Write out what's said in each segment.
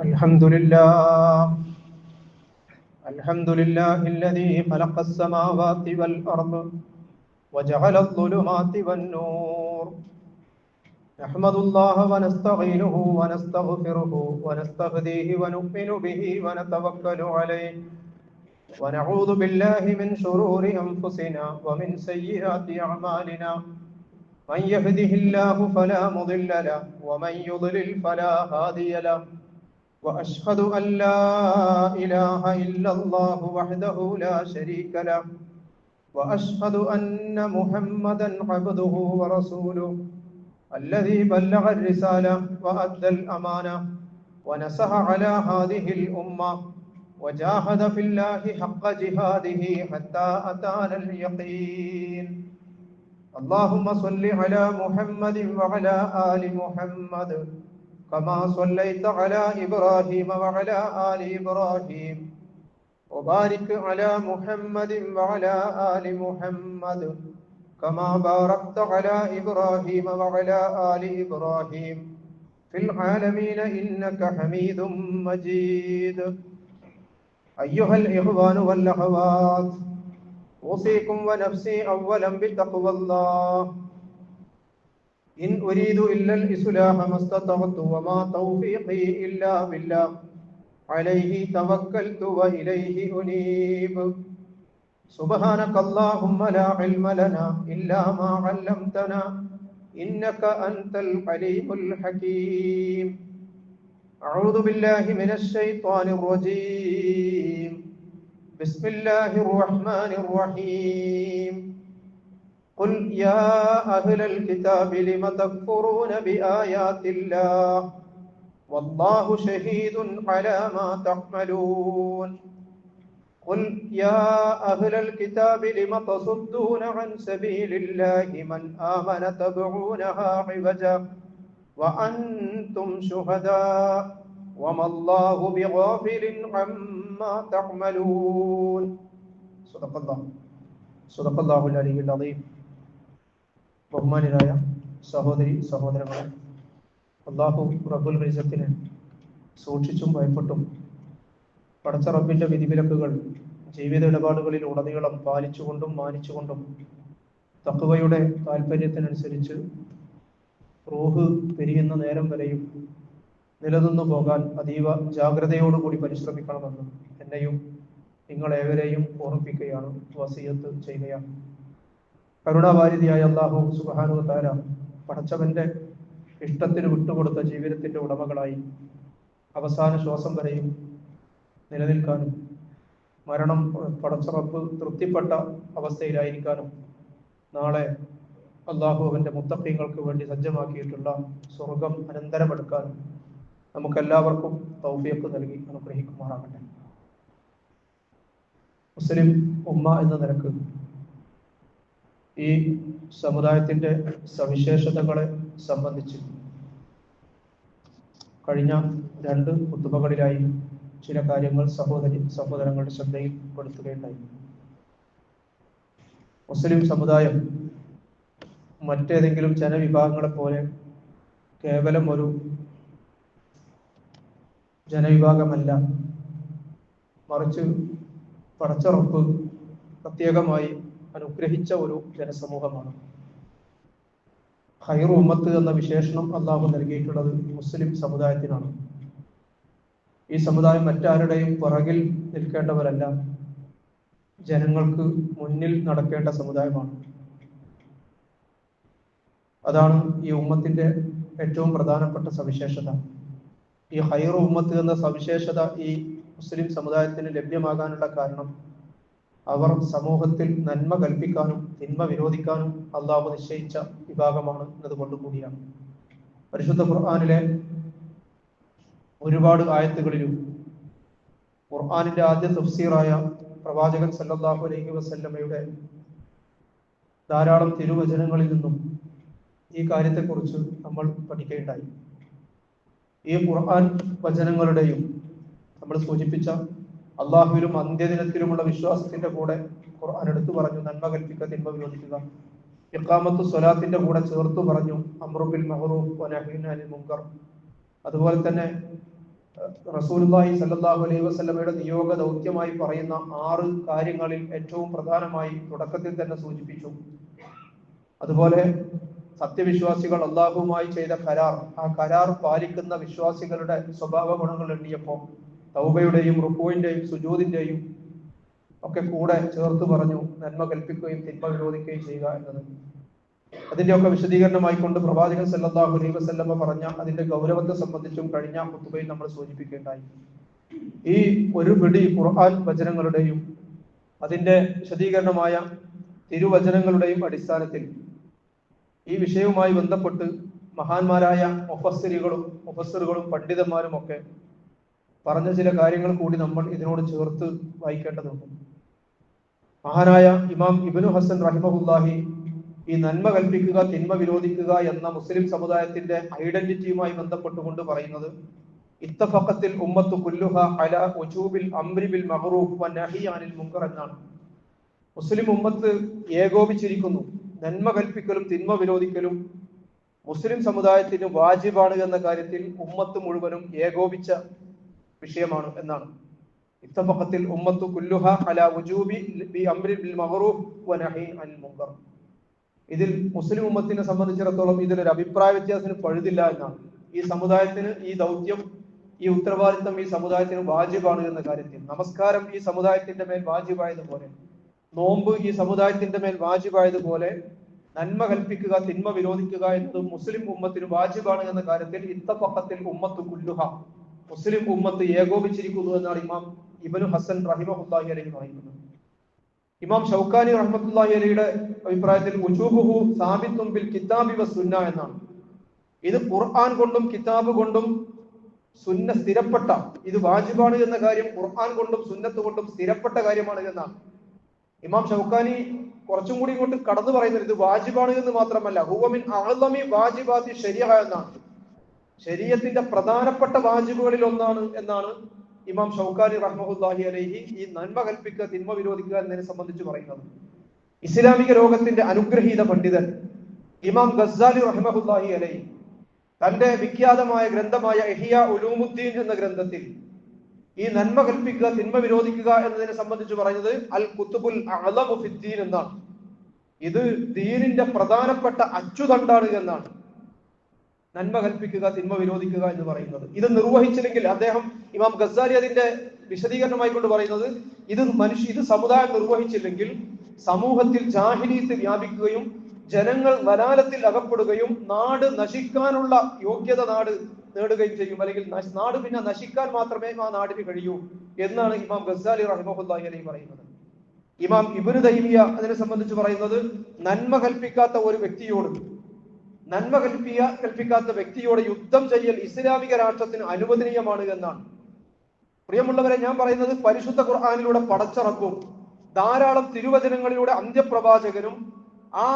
الحمد لله الحمد لله الذي خلق السماوات والأرض وجعل الظلمات والنور نحمد الله ونستعينه ونستغفره ونستهديه ونؤمن به ونتوكل عليه ونعوذ بالله من شرور أنفسنا ومن سيئات أعمالنا من يهده الله فلا مضل له ومن يضلل فلا هادي له وأشهد أن لا إله إلا الله وحده لا شريك له وأشهد أن محمدا عبده ورسوله الذي بلغ الرسالة وأدى الأمانة ونصح على هذه الأمة وجاهد في الله حق جهاده حتى أتانا اليقين اللهم صل على محمد وعلى آل محمد كما صليت على إبراهيم وعلى آل إبراهيم وبارك على محمد وعلى آل محمد كما باركت على إبراهيم وعلى آل إبراهيم في العالمين إنك حميد مجيد أيها الإخوان والأخوات أوصيكم ونفسي أولا بتقوى الله إن أريد إلا الإصلاح ما استطعت وما توفيقي إلا بالله عليه توكلت وإليه أنيب سبحانك اللهم لا علم لنا إلا ما علمتنا إنك أنت العليم الحكيم أعوذ بالله من الشيطان الرجيم بسم الله الرحمن الرحيم قل يا أهل الكتاب لم تكفرون بآيات الله والله شهيد على ما تعملون قل يا أهل الكتاب لم تصدون عن سبيل الله من آمن تبغونها عوجا وأنتم شهداء وما الله بغافل عما تعملون صدق الله العلي العظيم ബഹുമാന്യരായ സഹോദരി സഹോദരങ്ങളെ, അല്ലാഹു റബ്ബുൽ ഇസ്സത്തിനെ സൂക്ഷിച്ചും ഭയപ്പെട്ടും പടച്ച റബ്ബിന്റെ വിധിവിലക്കുകൾ ജീവിത ഇടപാടുകളിൽ ഉടനീളം പാലിച്ചുകൊണ്ടും മാനിച്ചുകൊണ്ടും തഖ്വയുടെ താല്പര്യത്തിനനുസരിച്ച് റൂഹ് പിരിയുന്ന നേരം വരെയും നിലനിന്നു പോകാൻ അതീവ ജാഗ്രതയോടുകൂടി പരിശ്രമിക്കണമെന്ന് എന്നെയും നിങ്ങളേവരെയും ഓർമ്മിപ്പിക്കുകയാണ്, വസിയത്ത് ചെയ്യുകയാണ്. കരുണാവാരിധിയായ അല്ലാഹു സുബ്ഹാനഹു വ തആല പടച്ചവന്റെ ഇഷ്ടത്തിന് വിട്ടുകൊടുത്ത ജീവിതത്തിന്റെ ഉടമകളായി അവസാന ശ്വാസം വരെയും നിലനിൽക്കാനും മരണം പടച്ച റബ്ബ് തൃപ്തിപ്പെട്ട അവസ്ഥയിലായിരിക്കാനും നാളെ അല്ലാഹു അവന്റെ മുത്തഖീങ്ങൾക്ക് വേണ്ടി സജ്ജമാക്കിയിട്ടുള്ള സ്വർഗം അനന്തരമെടുക്കാനും നമുക്കെല്ലാവർക്കും തൗഫീഖ് നൽകി അനുഗ്രഹിക്കുമാറാകട്ടെ. മുസ്ലിം ഉമ്മ എന്ന നിലക്ക് ഈ സമുദായത്തിന്റെ സവിശേഷതകളെ സംബന്ധിച്ച് കഴിഞ്ഞ 2 ഖുതുബകളിലായി ചില കാര്യങ്ങൾ സഹോദരങ്ങളുടെ ശ്രദ്ധയിൽ പെടുത്തുകയുണ്ടായി. മുസ്ലിം സമുദായം മറ്റേതെങ്കിലും ജനവിഭാഗങ്ങളെ പോലെ കേവലം ഒരു ജനവിഭാഗമല്ല, മറിച്ച് പടച്ച റബ്ബ് പ്രത്യേകമായി അനുഗ്രഹിച്ച ഒരു ജനസമൂഹമാണ്. ഖൈറു ഉമ്മത്ത് എന്ന വിശേഷണം അല്ലാഹു നൽകിയിട്ടുള്ളത് മുസ്ലിം സമുദായത്തിനാണ്. ഈ സമുദായം മറ്റാരുടെയും പുറകിൽ നിൽക്കേണ്ടവരല്ല, ജനങ്ങൾക്ക് മുന്നിൽ നടക്കേണ്ട സമുദായമാണ്. അതാണ് ഈ ഉമ്മത്തിന്റെ ഏറ്റവും പ്രധാനപ്പെട്ട സവിശേഷത. ഈ ഖൈറു ഉമ്മത്ത് എന്ന സവിശേഷത ഈ മുസ്ലിം സമുദായത്തിന് ലഭ്യമാകാനുള്ള കാരണം അവർ സമൂഹത്തിൽ നന്മ കൽപ്പിക്കാനും തിന്മ വിരോധിക്കാനും അല്ലാഹു നിശ്ചയിച്ച വിഭാഗമാണ് എന്നതുകൊണ്ട് കൂടിയാണ്. പരിശുദ്ധ ഖുർആനിലെ ഒരുപാട് ആയത്തുകളിലും ഖുർആനിന്റെ ആദ്യ തഫ്സീറായ പ്രവാചകൻ സല്ലല്ലാഹു അലൈഹി വസല്ലമയുടെ ധാരാളം തിരുവചനങ്ങളിൽ നിന്നും ഈ കാര്യത്തെക്കുറിച്ച് നമ്മൾ പഠിക്കുകയുണ്ടായി. ഈ ഖുർആൻ വചനങ്ങളുടെയും നമ്മൾ സൂചിപ്പിച്ച അള്ളാഹുവിലും അന്ത്യദിനത്തിലുമുള്ള വിശ്വാസത്തിന്റെ കൂടെ ഖുർആൻ എടുത്തു പറഞ്ഞു നന്മ കൽപ്പിക്കുക, തിന്മ വിരോധിക്കുക. ഇഖാമത്തു സ്വലാത്തിന്റെ കൂടെ ചേർത്തു പറഞ്ഞു അംറു ബിൽ മഅറൂഫ് വനഹ്യു അനിൽ മുൻകർ. അതുപോലെ തന്നെ റസൂലുള്ളാഹി സ്വല്ലല്ലാഹു അലൈഹി വസല്ലമയുടെ നിയോഗ ദൗത്യമായി പറയുന്ന 6 കാര്യങ്ങളിൽ ഏറ്റവും പ്രധാനമായി തുടക്കത്തിൽ തന്നെ സൂചിപ്പിച്ചു. അതുപോലെ സത്യവിശ്വാസികൾ അള്ളാഹുവുമായി ചെയ്ത കരാർ, ആ കരാർ പാലിക്കുന്ന വിശ്വാസികളുടെ സ്വഭാവ ഗുണങ്ങൾ എണ്ണിയപ്പോൾ തൗബയുടെയും റുക്കൂഇന്റെയും സുജൂദിന്റെയും ഒക്കെ കൂടെ ചേർത്ത് പറഞ്ഞു നന്മ കൽപ്പിക്കുകയും തിന്മ വിരോധിക്കുകയും ചെയ്യുക എന്നത്. അതിന്റെയൊക്കെ വിശദീകരണമായിക്കൊണ്ട് പ്രവാചകൻ സല്ലല്ലാഹു അലൈഹി വസല്ലമ പറഞ്ഞ അതിന്റെ ഗൗരവത്തെ സംബന്ധിച്ചും കഴിഞ്ഞ ഖുതുബയിൽ നമ്മൾ സൂചിപ്പിക്കേണ്ടായി. ഈ ഒരു പിടി ഖുർആൻ വചനങ്ങളുടെയും അതിന്റെ വിശദീകരണമായ തിരുവചനങ്ങളുടെയും അടിസ്ഥാനത്തിൽ ഈ വിഷയവുമായി ബന്ധപ്പെട്ട് മഹാന്മാരായ മുഫസ്സിറുകളും പണ്ഡിതന്മാരും ഒക്കെ പറഞ്ഞ ചില കാര്യങ്ങൾ കൂടി നമ്മൾ ഇതിനോട് ചേർത്ത് വായിക്കേണ്ടതുണ്ട്. മഹാനായ ഇമാം ഇബ്നു ഹസൻ റഹിമഹുല്ലാഹി ഈ നന്മ കൽപ്പിക്കുക തിന്മ വിരോധിക്കുക എന്ന മുസ്ലിം സമുദായത്തിന്റെ ഐഡന്റിറ്റിയുമായി ബന്ധപ്പെട്ടുകൊണ്ട് പറയുന്നത് ഇത്തഫഖത്തിൽ ഉമ്മത്തു കുല്ലുഹ അലാ ഉജൂബിൽ അംരി ബിൽ മഅറൂഫ് വനഹി അനിൽ മുൻകർ എന്നാണ്. മുസ്ലിം ഉമ്മത്ത് ഏകോപിച്ചിരിക്കുന്നു, നന്മ കൽപ്പിക്കലും തിന്മ വിരോധിക്കലും മുസ്ലിം സമുദായത്തിന് വാജിബാണ് എന്ന കാര്യത്തിൽ ഉമ്മത്ത് മുഴുവനും ഏകോപിച്ച വിഷയമാണ് എന്നാണ്. ഇത്തഫഖത്തിൽ ഉമ്മത്തു കുല്ലുഹ അലാ ഉജൂബി ബി അംരി ബിൽ മഅറൂഫ് വനഹി അനിൽ മുൻകർ. ഇതിൽ മുസ്ലിം ഉമ്മത്തിനെ സംബന്ധിച്ചിടത്തോളം ഇതിലൊരു അഭിപ്രായ വ്യത്യാസത്തിന് പഴുതില്ല എന്നാണ്. ഈ സമുദായത്തിന് ഈ ദൗത്യം, ഈ ഉത്തരവാദിത്തം ഈ സമുദായത്തിന് വാജിബാണ് എന്ന കാര്യത്തിൽ. നമസ്കാരം ഈ സമുദായത്തിന്റെ മേൽ വാജിബായതുപോലെ, നോമ്പ് ഈ സമുദായത്തിന്റെ മേൽ വാജിബായതുപോലെ നന്മ കൽപ്പിക്കുക തിന്മ വിരോധിക്കുക എന്നത് മുസ്ലിം ഉമ്മത്തിന് വാജിബാണ് എന്ന കാര്യത്തിൽ ഇത്തഫഖത്തിൽ ഉമ്മത്തു കുല്ലുഹ, മുസ്ലിം ഉമ്മത്ത് ഏകോപിച്ചിരിക്കുന്നു എന്നാണ് ഇമാം ഇബ്നു ഹസൻ റഹിമഹുല്ലാഹി അലൈഹി പറയുന്നത്. ഇമാം ഷൗക്കാനി റഹ്മത്തുള്ളാഹി അലൈഹിയുടെ അഭിപ്രായത്തിൽ ഉജൂബുഹു സാബിത്തുൻ ബിൽ കിതാബി വസുന്ന എന്നാണ്. ഇത് ഖുർആൻ കൊണ്ടും കിതാബ് കൊണ്ടും സുന്ന സ്ഥിരപ്പെട്ട, ഇത് വാജിബാണ് എന്ന കാര്യം ഖുർആൻ കൊണ്ടും സുന്നത്ത് കൊണ്ടും സ്ഥിരപ്പെട്ട കാര്യമാണ് എന്നാണ്. ഇമാം ഷൗക്കാനി കുറച്ചും കൂടി ഇങ്ങോട്ട് കടന്നു പറയുന്നത് ഇത് വാജിബാണ് എന്ന് മാത്രമല്ല, ഹുവ മിൻ അഅ്ളമി വാജിബാത്തി ശരീഅ എന്നാണ്. ശരീഅത്തിന്റെ പ്രധാനപ്പെട്ട വാജിബുകളിൽ ഒന്നാണ് എന്നാണ് ഇമാം ഷൗക്കാനി റഹ്മത്തുള്ളാഹി അലൈഹി ഈ നന്മ കൽപ്പിക്കുക തിന്മ വിരോധിക്കുക എന്നതിനെ സംബന്ധിച്ച് പറയുന്നത്. ഇസ്ലാമിക ലോകത്തിന്റെ അനുഗ്രഹീത പണ്ഡിതൻ ഇമാം ഗസ്സാലി റഹ്മത്തുള്ളാഹി അലൈഹി തന്റെ വിഖ്യാതമായ ഗ്രന്ഥമായ ഇഹ്യാ ഉലൂമുദ്ദീൻ എന്ന ഗ്രന്ഥത്തിൽ ഈ നന്മ കൽപ്പിക്കുക തിന്മ വിരോധിക്കുക എന്നതിനെ സംബന്ധിച്ച് പറയുന്നത് അൽ കുത്തുബുൽ അഅ്ലമു ഫിദ്ദീൻ എന്നാണ്. ഇത് ദീനിന്റെ പ്രധാനപ്പെട്ട അച്ചുതണ്ടാണ് എന്നാണ് നന്മ കൽപ്പിക്കുക തിന്മ വിരോധിക്കുക എന്ന് പറയുന്നത്. ഇത് നിർവഹിച്ചില്ലെങ്കിൽ അദ്ദേഹം ഇമാം ഗസ്സാലി അതിന്റെ വിശദീകരണമായി കൊണ്ട് പറയുന്നത് ഇത് സമുദായം നിർവഹിച്ചില്ലെങ്കിൽ സമൂഹത്തിൽ ജാഹിലിയത്ത് വ്യാപിക്കുകയും ജനങ്ങൾ വലാലത്തിൽ അകപ്പെടുകയും നാട് നശിക്കാനുള്ള യോഗ്യത നാട് നേടുകയും ചെയ്യും, അല്ലെങ്കിൽ നാട് പിന്നെ നശിക്കാൻ മാത്രമേ ആ നാടിന് കഴിയൂ എന്നാണ് ഇമാം ഗസ്സാലി റഹിമഹുല്ലാഹി അലൈഹി പറയുന്നത്. ഇമാം ഇബ്നു തൈമിയ അതിനെ സംബന്ധിച്ച് പറയുന്നത് നന്മ കൽപ്പിക്കാത്ത ഒരു വ്യക്തിയോട്, നന്മ കൽപ്പിക്കാത്ത വ്യക്തിയോട് യുദ്ധം ചെയ്യൽ ഇസ്ലാമിക രാഷ്ട്രത്തിന് അനുവദനീയമാണ് എന്നാണ്. പ്രിയമുള്ളവരെ, ഞാൻ പറയുന്നത് പരിശുദ്ധ ഖുർആനിലൂടെ പടച്ച റബ്ബും ധാരാളം തിരുവചനങ്ങളിലൂടെ അന്ത്യപ്രവാചകനും ആ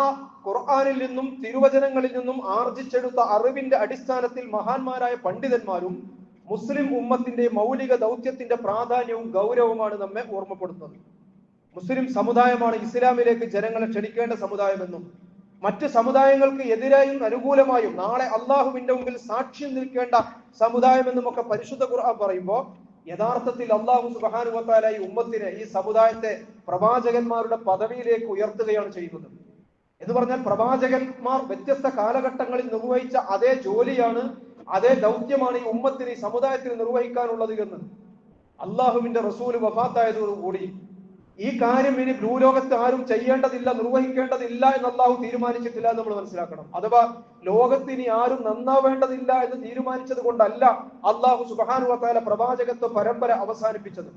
ഖുർആനിൽ നിന്നും തിരുവചനങ്ങളിൽ നിന്നും ആർജിച്ചെടുത്ത അറിവിന്റെ അടിസ്ഥാനത്തിൽ മഹാന്മാരായ പണ്ഡിതന്മാരും മുസ്ലിം ഉമ്മത്തിന്റെ മൗലിക ദൗത്യത്തിന്റെ പ്രാധാന്യവും ഗൗരവമാണ് നമ്മെ ഓർമ്മപ്പെടുത്തുന്നത്. മുസ്ലിം സമുദായമാണ് ഇസ്ലാമിലേക്ക് ജനങ്ങളെ ക്ഷണിക്കേണ്ട സമുദായമെന്നും മറ്റ് സമുദായങ്ങൾക്ക് എതിരായും അനുകൂലമായും നാളെ അള്ളാഹുവിന്റെ മുമ്പിൽ സാക്ഷ്യം നിൽക്കേണ്ട സമുദായം എന്നും ഒക്കെ പരിശുദ്ധ ഖുർആൻ പറയുമ്പോൾ യഥാർത്ഥത്തിൽ അള്ളാഹു സുബ്ഹാനഹു വ തആല ഈ ഉമ്മത്തിനെ, ഈ സമുദായത്തെ പ്രവാചകന്മാരുടെ പദവിയിലേക്ക് ഉയർത്തുകയാണ് ചെയ്യുന്നത്. എന്ന് പറഞ്ഞാൽ പ്രവാചകന്മാർ വ്യത്യസ്ത കാലഘട്ടങ്ങളിൽ നിർവഹിച്ച അതേ ജോലിയാണ്, അതേ ദൗത്യമാണ് ഈ ഉമ്മത്തിന്, ഈ സമുദായത്തിന് നിർവഹിക്കാനുള്ളത് എന്ന് അള്ളാഹുവിന്റെ റസൂൽ വഫാത്തായതോടുകൂടി ഈ കാര്യം ഇനി ഭൂലോകത്ത് ആരും ചെയ്യേണ്ടതില്ല, നിർവഹിക്കേണ്ടതില്ല എന്ന് അള്ളാഹു തീരുമാനിച്ചിട്ടില്ല എന്ന് നമ്മൾ മനസ്സിലാക്കണം. അഥവാ ലോകത്തിന് ആരും നന്നാവേണ്ടതില്ല എന്ന് തീരുമാനിച്ചത് കൊണ്ടല്ല അള്ളാഹു സുബ്ഹാനഹു വ തആല പ്രവാചകത്വ പരമ്പര അവസാനിപ്പിച്ചത്.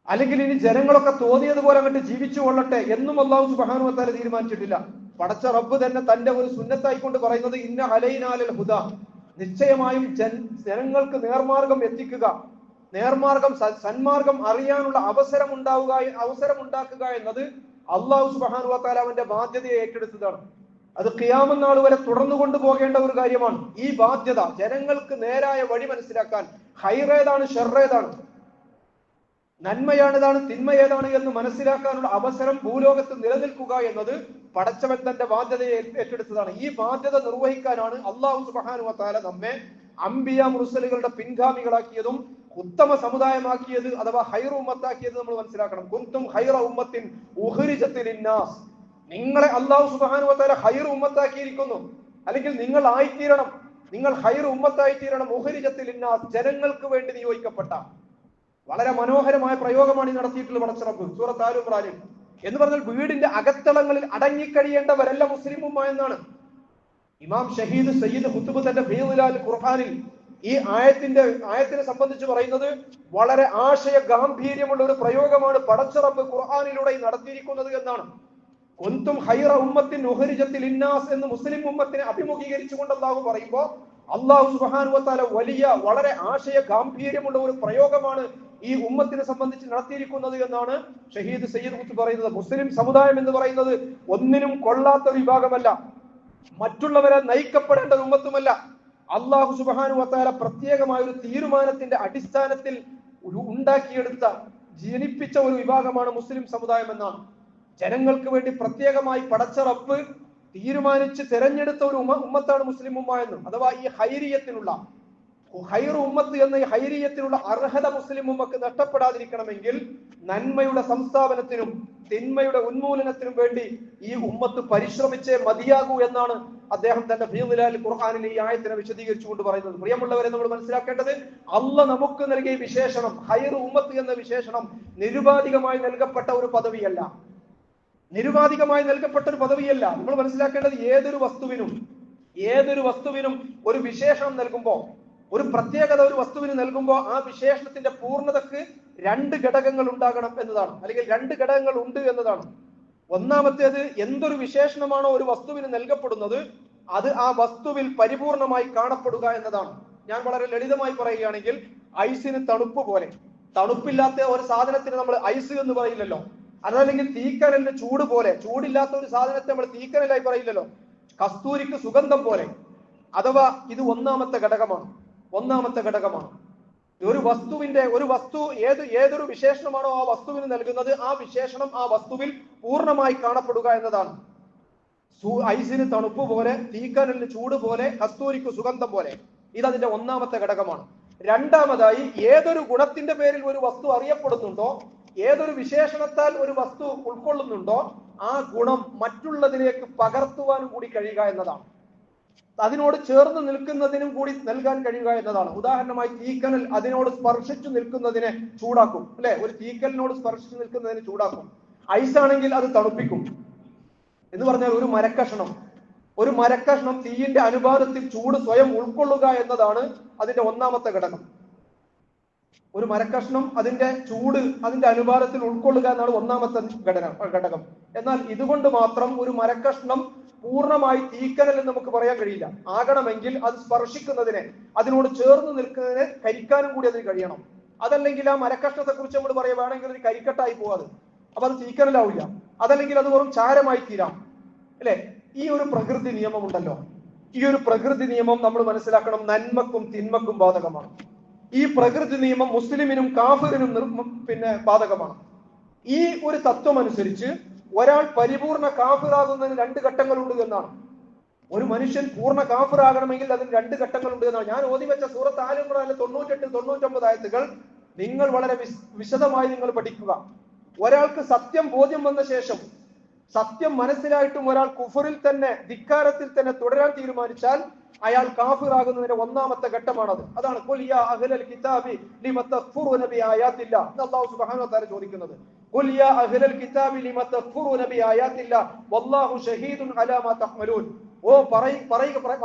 അല്ലെങ്കിൽ ഇനി ജനങ്ങളൊക്കെ തോന്നിയതുപോലെ അങ്ങോട്ട് ജീവിച്ചു കൊള്ളട്ടെ എന്നും അള്ളാഹു സുബ്ഹാനഹു വ തആല തീരുമാനിച്ചിട്ടില്ല. പടച്ച റബ്ബ് തന്നെ തന്റെ ഒരു സുന്നത്തായിക്കൊണ്ട് പറയുന്നത് ഇന്ന അലൈനാലൽ ഹുദ, നിശ്ചയമായും ജനങ്ങൾക്ക് നേർമാർഗം എത്തിക്കുക, നേർമാർഗം സന്മാർഗം അറിയാനുള്ള അവസരം ഉണ്ടാക്കുക എന്നത് അള്ളാഹു സുബ്ഹാനഹു വ തആല അവന്റെ ബാധ്യതയെ ഏറ്റെടുത്തതാണ്. അത് ഖിയാമത്ത് നാൾ വരെ തുടർന്നു കൊണ്ടുപോകേണ്ട ഒരു കാര്യമാണ്. ഈ ബാധ്യത ജനങ്ങൾക്ക് നേരായ വഴി മനസ്സിലാക്കാൻ, ഖൈറേതാണ് ഷർറേതാണ്, നന്മയാണിതാണ് തിന്മയേതാണ് എന്ന് മനസ്സിലാക്കാനുള്ള അവസരം ഭൂലോകത്ത് നിലനിൽക്കുക എന്നത് പടച്ചവൻ തന്റെ ബാധ്യതയെ ഏറ്റെടുത്തതാണ്. ഈ ബാധ്യത നിർവഹിക്കാനാണ് അള്ളാഹു സുബ്ഹാനഹു വ തആല നമ്മെ അംബിയ മുർസലുകളുടെ പിൻഗാമികളാക്കിയതും ഉത്തമ സമുദായമാക്കിയത് അഥവാ ഹൈറ ഉമ്മത്താക്കിയത് നമ്മൾ മനസ്സിലാക്കണം. കുന്തും ഹൈറ ഉമ്മത്തിൻ ഉഖ്രിജത്തിൽ ലിന്നാസ്, നിങ്ങളെ അല്ലാഹു സുബ്ഹാനഹു വ തആല ഹൈറ ഉമ്മത്താക്കിയിരിക്കുന്നു, അല്ലെങ്കിൽ നിങ്ങൾ ആയിത്തീരണം, നിങ്ങൾ ഹൈറ ഉമ്മത്തായിത്തീരണം. ഉഖ്രിജത്തിൽ ലിന്നാസ്, ജനങ്ങൾക്ക് വേണ്ടി നിയോഗിക്കപ്പെട്ട. വളരെ മനോഹരമായ പ്രയോഗമാണ് ഈ നടത്തിയിട്ടുള്ള പടച്ച റബ്ബ് സൂറത്ത് ആൽ ഇംറാനിൽ. എന്ന് പറഞ്ഞാൽ വീടിന്റെ അകത്തളങ്ങളിൽ അടങ്ങിക്കഴിയേണ്ടവരല്ല മുസ്ലിം ഉമ്മ എന്നാണ്. ഇമാം ഷഹീദ് സയ്യിദ് ഖുത്ബ് തന്റെ ഫീദുൽ ഖുർആനിൽ ഈ ആയത്തിനെ സംബന്ധിച്ച് പറയുന്നത് വളരെ ആശയ ഗാംഭീര്യമുള്ള ഒരു പ്രയോഗമാണ് പടച്ച റബ്ബ് ഖുർആനിലൂടെ നടത്തിയിരിക്കുന്നത് എന്നാണ്. കുന്തും ഹൈറ ഉമ്മത്തിൻ ഉഖ്രിജത്തിൽ ലിന്നാസ് എന്ന് മുസ്ലിം ഉമ്മത്തിനെ അഭിമുഖീകരിച്ചുകൊണ്ട് അല്ലാഹു പറയുമ്പോൾ അല്ലാഹു സുബ്ഹാനഹു വ തആല വലിയ വളരെ ആശയ ഗാംഭീര്യമുള്ള ഒരു പ്രയോഗമാണ് ഈ ഉമ്മത്തിനെ സംബന്ധിച്ച് നടത്തിയിരിക്കുന്നത് എന്നാണ് ഷഹീദ് സയ്യിദ് ഖുത്ബ് പറയുന്നത്. മുസ്ലിം സമുദായം എന്ന് പറയുന്നത് ഒന്നിനും കൊള്ളാത്ത ഒരു വിഭാഗമല്ല, മറ്റുള്ളവരെ നയിക്കപ്പെടേണ്ട ഒരു ഉമ്മത്തുമല്ല. അല്ലാഹു സുബ്ഹാനഹു വ തആല പ്രത്യേകമായ ഒരു തീരുമാനത്തിന്റെ അടിസ്ഥാനത്തിൽ ഉണ്ടാക്കിയെടുത്ത ജനിപ്പിച്ച ഒരു വിഭാഗമാണ് മുസ്ലിം സമുദായം എന്നാണ്. ജനങ്ങൾക്ക് വേണ്ടി പ്രത്യേകമായി പടച്ച റബ്ബ് തീരുമാനിച്ച് തെരഞ്ഞെടുത്ത ഒരു ഉമ്മത്താണ് മുസ്ലിം ഉമ്മ എന്ന്. അഥവാ ഈ ഹൈറിയത്തിനുള്ള ഹൈറ ഉമ്മത്ത് എന്ന ഈ ഹൈറിയത്തിനുള്ള അർഹത മുസ്ലിം ഉമ്മക്ക് നഷ്ടപ്പെടാതിരിക്കണമെങ്കിൽ നന്മയുടെ സംസ്ഥാപനത്തിനും തിന്മയുടെ ഉന്മൂലനത്തിനും വേണ്ടി ഈ ഉമ്മത്ത് പരിശ്രമിച്ചേ മതിയാകൂ എന്നാണ് അദ്ദേഹം തന്റെ ഫീദുൽ ഖുർആനിൽ ഈ ആയത്തിനെ വിശദീകരിച്ചുകൊണ്ട് പറയുന്നത്. പ്രിയമുള്ളവരെ, നമ്മൾ മനസ്സിലാക്കേണ്ടത് അല്ലാഹ് നമുക്ക് നൽകിയ വിശേഷണം ഹൈറ ഉമ്മത്ത് എന്ന വിശേഷണം നിരുപാധികമായി നൽകപ്പെട്ട ഒരു പദവിയല്ല, നിരുപാധികമായി നൽകപ്പെട്ട ഒരു പദവിയല്ല. നമ്മൾ മനസ്സിലാക്കേണ്ടത് ഏതൊരു വസ്തുവിനും ഒരു വിശേഷണം നൽകുമ്പോൾ, ഒരു പ്രത്യേകത ഒരു വസ്തുവിന് നൽകുമ്പോൾ ആ വിശേഷണത്തിന്റെ പൂർണ്ണതക്ക് രണ്ട് ഘടകങ്ങൾ ഉണ്ടാകണം എന്നതാണ്, അല്ലെങ്കിൽ രണ്ട് ഘടകങ്ങൾ ഉണ്ട് എന്നതാണ്. ഒന്നാമത്തേത്, എന്തൊരു വിശേഷണമാണോ ഒരു വസ്തുവിന് നൽകപ്പെടുന്നത് അത് ആ വസ്തുവിൽ പരിപൂർണമായി കാണപ്പെടുക എന്നതാണ്. ഞാൻ വളരെ ലളിതമായി പറയുകയാണെങ്കിൽ, ഐസിന് തണുപ്പ് പോലെ, തണുപ്പില്ലാത്ത ഒരു സാധനത്തിന് നമ്മൾ ഐസ് എന്ന് പറയില്ലല്ലോ. അതല്ലെങ്കിൽ തീക്കനലിന് ചൂട് പോലെ, ചൂടില്ലാത്ത ഒരു സാധനത്തെ നമ്മൾ തീക്കനലായി പറയില്ലല്ലോ. കസ്തൂരിക്ക് സുഗന്ധം പോലെ. അഥവാ ഇത് ഒന്നാമത്തെ ഘടകമാണ്. ഒരു വസ്തു ഏതൊരു വിശേഷണമാണോ ആ വസ്തുവിന് നൽകുന്നത് ആ വിശേഷണം ആ വസ്തുവിൽ പൂർണ്ണമായി കാണപ്പെടുക എന്നതാണ്. ഐസിന് തണുപ്പ് പോലെ, തീക്കനലിന് ചൂട് പോലെ, കസ്തൂരിക്ക് സുഗന്ധം പോലെ. ഇതതിന്റെ ഒന്നാമത്തെ ഘടകമാണ്. രണ്ടാമതായി, ഏതൊരു ഗുണത്തിന്റെ പേരിൽ ഒരു വസ്തു അറിയപ്പെടുന്നുണ്ടോ, ഏതൊരു വിശേഷണത്താൽ ഒരു വസ്തു ഉൾക്കൊള്ളുന്നുണ്ടോ ആ ഗുണം മറ്റുള്ളതിലേക്ക് പകർത്തുവാനും കൂടി കഴിയുക എന്നതാണ്. അതിനോട് ചേർന്ന് നിൽക്കുന്നതിനും കൂടി നൽകാൻ കഴിയുക എന്നതാണ്. ഉദാഹരണമായി, തീക്കനൽ അതിനോട് സ്പർശിച്ചു നിൽക്കുന്നതിനെ ചൂടാക്കും, അല്ലെ? ഒരു തീക്കലിനോട് സ്പർശിച്ചു നിൽക്കുന്നതിനെ ചൂടാക്കും. ഐസാണെങ്കിൽ അത് തണുപ്പിക്കും. എന്ന് പറഞ്ഞാൽ ഒരു മരക്കഷ്ണം തീയിന്റെ അനുപാതത്തിൽ ചൂട് സ്വയം ഉൾക്കൊള്ളുക എന്നതാണ് അതിന്റെ ഒന്നാമത്തെ ഘടകം. ഒരു മരക്കഷ്ണം അതിന്റെ ചൂട് അതിന്റെ അനുപാതത്തിൽ ഉൾക്കൊള്ളുക എന്നാണ് ഒന്നാമത്തെ ഘടകം. എന്നാൽ ഇതുകൊണ്ട് മാത്രം ഒരു മരക്കഷ്ണം പൂർണ്ണമായി തീക്കനൽ എന്ന് നമുക്ക് പറയാൻ കഴിയില്ല. ആകണമെങ്കിൽ അത് സ്പർശിക്കുന്നതിനെ, അതിനോട് ചേർന്ന് നിൽക്കുന്നതിനെ കരിക്കാനും കൂടി അതിന് കഴിയണം. അതല്ലെങ്കിൽ ആ മരക്കഷ്ണത്തെ കുറിച്ച് നമ്മൾ പറയുകയാണെങ്കിൽ ഒരു കരിക്കട്ടായി പോവാതെ, അപ്പൊ അത് തീക്കനലാവില്ല. അതല്ലെങ്കിൽ അത് വെറും ചാരമായി തീരാം, അല്ലെ? ഈ ഒരു പ്രകൃതി നിയമമുണ്ടല്ലോ, ഈ ഒരു പ്രകൃതി നിയമം നമ്മൾ മനസ്സിലാക്കണം, നന്മക്കും തിന്മക്കും ബാധകമാണ്. ഈ പ്രകൃതി നിയമം മുസ്ലിമിനും കാഫിറിനും ബാധകമാണ്. ഈ ഒരു തത്വം അനുസരിച്ച് ഒരാൾ പരിപൂർണ കാഫിറാകുന്നതിന് രണ്ട് ഘട്ടങ്ങളുണ്ട് എന്നാണ്. ഒരു മനുഷ്യൻ പൂർണ്ണ കാഫിറാകണമെങ്കിൽ അതിന് രണ്ട് ഘട്ടങ്ങളുണ്ട് എന്നാണ്. ഞാൻ ഓതി വെച്ച സൂറത്ത് ആൽ ഇംറാനിലെ 98-99 ആയത്തുകൾ നിങ്ങൾ വളരെ വിശദമായി നിങ്ങൾ പഠിക്കുക. ഒരാൾക്ക് സത്യം ബോധ്യം വന്ന ശേഷം, സത്യം മനസ്സിലായിട്ടും ഒരാൾ കുഫറിൽ തന്നെ, ധിക്കാരത്തിൽ തന്നെ തുടരാൻ തീരുമാനിച്ചാൽ അയാൾ കാഫിറാകുന്നതിന്റെ ഒന്നാമത്തെ ഘട്ടമാണത്. അതാണ് ഖുൽ യാ അഹ്ലൽ കിതാബി ലിമ തക്ഫുറൂന ബിആയാത്തില്ല എന്ന് അല്ലാഹു സുബ്ഹാനഹു വ തആല ചോദിക്കുന്നത്. ഖുൽ യാ അഹ്ലൽ കിതാബി ലിമ തക്ഫുറൂന ബിആയാത്തില്ല വല്ലാഹു ഷഹീദുൻ അലാ മാ തഅമലൂൻ. ഓ പറയുക